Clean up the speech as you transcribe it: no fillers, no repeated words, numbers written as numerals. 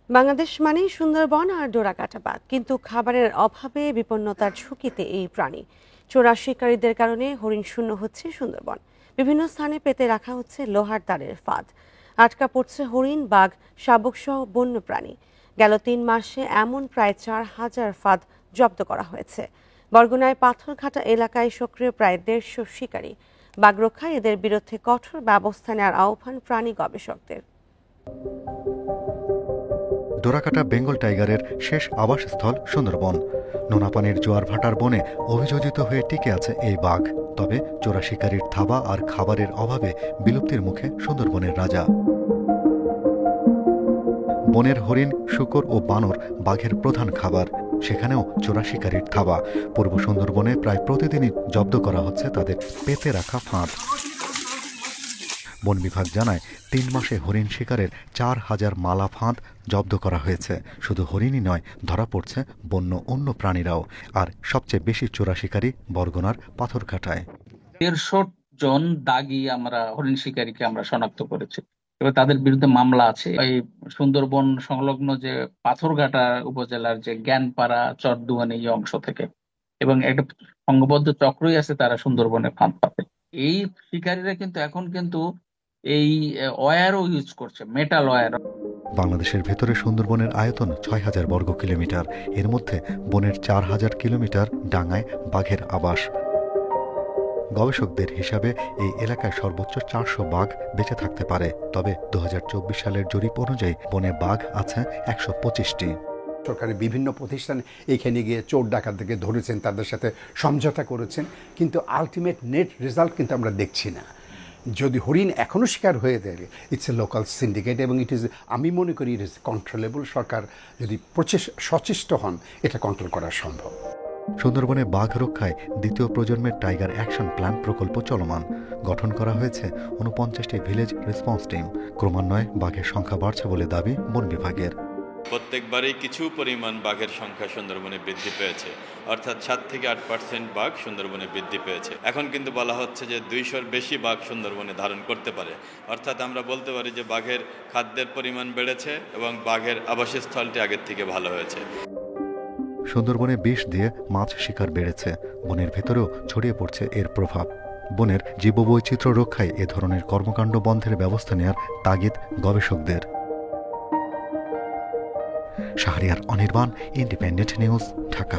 বাংলাদেশ মানেই সুন্দরবন আর ডোরাকাটা বাঘ, কিন্তু খাবারের অভাবে বিপন্নতার ঝুঁকিতে এই প্রাণী। চোরা শিকারীদের কারণে হরিণ শূন্য হচ্ছে সুন্দরবন। বিভিন্ন স্থানে পেতে রাখা হচ্ছে লোহার তারের ফাঁদ। আটকা পড়ছে হরিণ, বাঘ, শাবক সহ বন্য প্রাণী। গেল ৩ মাসে এমন প্রায় ৪,০০০ ফাঁদ জব্দ করা হয়েছে। বরগুনায় পাথরঘাটা এলাকায় সক্রিয় প্রায় ১৫০ শিকারী। বাঘ রক্ষায় এদের বিরুদ্ধে কঠোর ব্যবস্থা নেওয়ার আহ্বান প্রাণী গবেষকদের। ডোরাকাটা বেঙ্গল টাইগারের শেষ আবাসস্থল সুন্দরবন। নোনাপানির জোয়ার ভাটার বনে অভিযোজিত হয়ে টিকে আছে এই বাঘ। তবে চোরা শিকারীর থাবা আর খাবারের অভাবে বিলুপ্তির মুখে সুন্দরবনের রাজা। বনের হরিণ, শূকর ও বানর বাঘের প্রধান খাবার। সেখানেও চোরা শিকারীর থাবা। পূর্ব সুন্দরবনে প্রায় প্রতিদিনই জব্দ করা হচ্ছে তাদের পেতে রাখা ফাঁদ। বন বিভাগ জানায় ৩ মাসে হরিণ শিকারের ৪,০০০ মালা ফাঁদ জব্দ করা হয়েছে। শুধু হরিণই নয়, ধরা পড়ছে বন্য অন্য প্রাণীরাও। আর সবচেয়ে বেশি চোরা শিকারী বরগুনার পাথরঘাটায়। ১৫০ জন দাগী আমরা হরিণ শিকারীকে আমরা শনাক্ত করেছি। এবার তাদের বিরুদ্ধে মামলা আছে। এই সুন্দরবন সংলগ্ন যে পাথরঘাটা উপজেলার যে জ্ঞানপাড়া, চরদুয়ানি এই অংশ থেকে, এবং একটা সংঘবদ্ধ চক্রই আছে, তারা সুন্দরবনে ফাঁদ পাতে। এই শিকারীরা কিন্তু এখন এই ওয়্যারও ইউজ করছে, মেটাল ওয়্যার। বাংলাদেশের ভেতরে সুন্দরবনের আয়তন ৬,০০০ বর্গ কিলোমিটার। এর মধ্যে বনের ৪,০০০ কিলোমিটার ডাঙায় বাঘের আবাস। গবেষকদের হিসাবে এই এলাকায় সর্বোচ্চ ৪০০ বাঘ বেঁচে থাকতে পারে। তবে ২০২৪ সালের জরিপ অনুযায়ী বনে বাঘ আছে ১২৫টি। সরকারের বিভিন্ন প্রতিষ্ঠান এখানে গিয়ে চোর ডাকাতদেরকে ধরেছেন, তাদের সাথে সমঝোতা করেছেন, কিন্তু আলটিমেট নেট রেজাল্ট কিন্তু আমরা দেখছি না। যদি হরিণ এখনও শিকার হয়ে থাকে, ইটস এ লোকাল সিন্ডিকেট, এবং আমি মনে করি ইট ইজ কন্ট্রোলেবল। সরকার যদি সচেষ্ট হন, এটা কন্ট্রোল করা সম্ভব। সুন্দরবনে বাঘ রক্ষায় দ্বিতীয় প্রজন্মের টাইগার অ্যাকশন প্ল্যান প্রকল্প চলমান। গঠন করা হয়েছে ৪৯টি ভিলেজ রেসপন্স টিম। ক্রমান্বয়ে বাঘের সংখ্যা বাড়ছে বলে দাবি বন বিভাগের। প্রত্যেকবারই কিছু পরিমাণ বাঘের সংখ্যা সুন্দরবনে বৃদ্ধি পেয়েছে, অর্থাৎ ৭ থেকে ৮% বাঘ সুন্দরবনে বৃদ্ধি পেয়েছে। এখন কিন্তু বলা হচ্ছে যে ২০০-র বেশি বাঘ সুন্দরবনে ধারণ করতে পারে। অর্থাৎ আমরা বলতে পারি যে বাঘের খাদ্যের পরিমাণ বেড়েছে এবং বাঘের আবাসস্থলটি আগের থেকে ভালো হয়েছে। সুন্দরবনে বিষ দিয়ে মাছ শিকার বেড়েছে। বনের ভেতরেও ছড়িয়ে পড়ছে এর প্রভাব। বনের জীববৈচিত্র্য রক্ষায় এ ধরনের কর্মকাণ্ড বন্ধের ব্যবস্থা নেয়ার তাগিদ গবেষকদের। Shahriar Anirban, independent news, Dhaka.